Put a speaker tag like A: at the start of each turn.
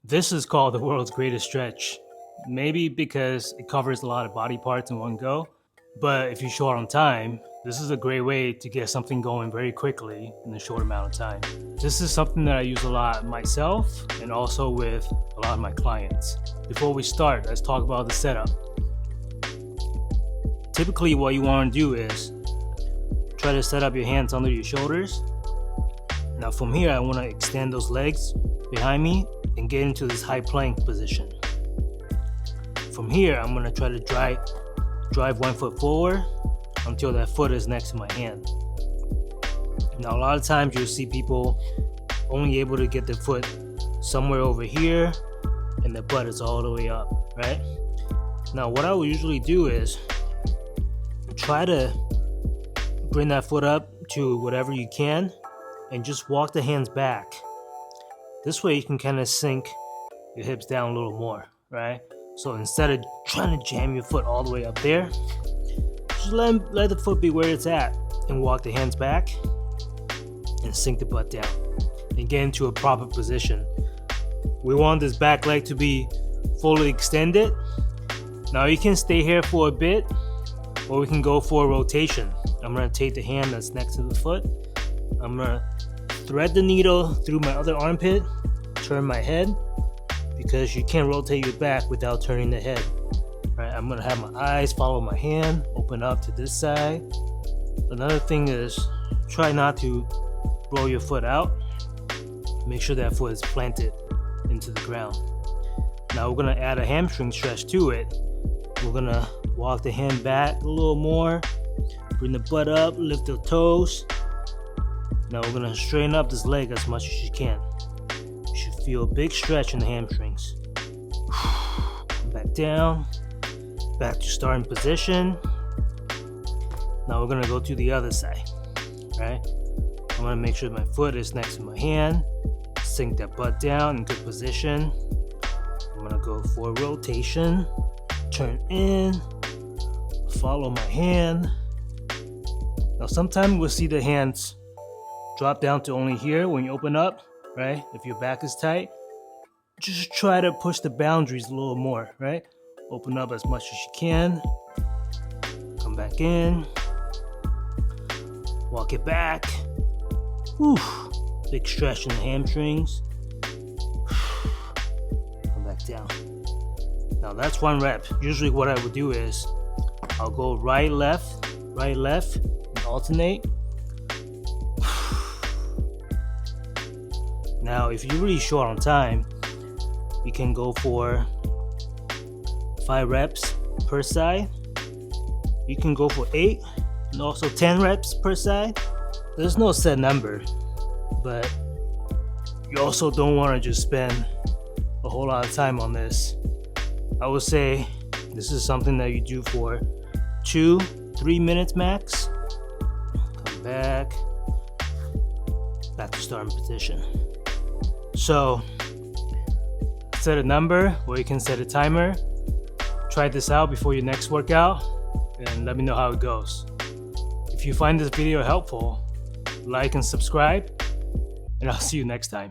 A: This is called the world's greatest stretch. Maybe because it covers a lot of body parts in one go, but if you're short on time, this is a great way to get something going very quickly in a short amount of time. This is something that I use a lot myself and also with a lot of my clients. Before we start, let's talk about the setup. Typically, what you want to do is try to set up your hands under your shoulders. Now from here, I want to extend those legs behind me and get into this high plank position. From here, I'm going to try to drive one foot forward until that foot is next to my hand. Now a lot of times you'll see people only able to get their foot somewhere over here and the butt is all the way up, right? Now what I will usually do is try to bring that foot up to whatever you can and just walk the hands back. This way you can kind of sink your hips down a little more, right? So instead of trying to jam your foot all the way up there, just let the foot be where it's at and walk the hands back and sink the butt down and get into a proper position. We want this back leg to be fully extended. Now you can stay here for a bit or we can go for a rotation. I'm going to take the hand that's next to the foot. I'm going to thread the needle through my other armpit, turn my head, because you can't rotate your back without turning the head. Right? I'm going to have my eyes follow my hand, open up to this side. Another thing is try not to roll your foot out. Make sure that foot is planted into the ground. Now we're going to add a hamstring stretch to it. We're going to walk the hand back a little more, bring the butt up, lift the toes. Now we're going to straighten up this leg as much as you can. You should feel a big stretch in the hamstrings. Come back down, back to starting position. Now we're going to go to the other side, right? I'm going to make sure my foot is next to my hand, sink that butt down in good position. I'm going to go for a rotation, turn in, follow my hand. Now sometimes we'll see the hands drop down to only here when you open up, right? If your back is tight, just try to push the boundaries a little more, right? Open up as much as you can. Come back in. Walk it back. Whew. Big stretch in the hamstrings. Come back down. Now that's one rep. Usually what I would do is I'll go right, left, and alternate. Now, if you're really short on time, you can go for 5 reps per side. You can go for 8 and also 10 reps per side. There's no set number, but you also don't want to just spend a whole lot of time on this. I would say this is something that you do for 2-3 minutes max. Come back to starting position. So set a number or you can set a timer. Try this out before your next workout and let me know how it goes. If you find this video helpful, like and subscribe, and I'll see you next time.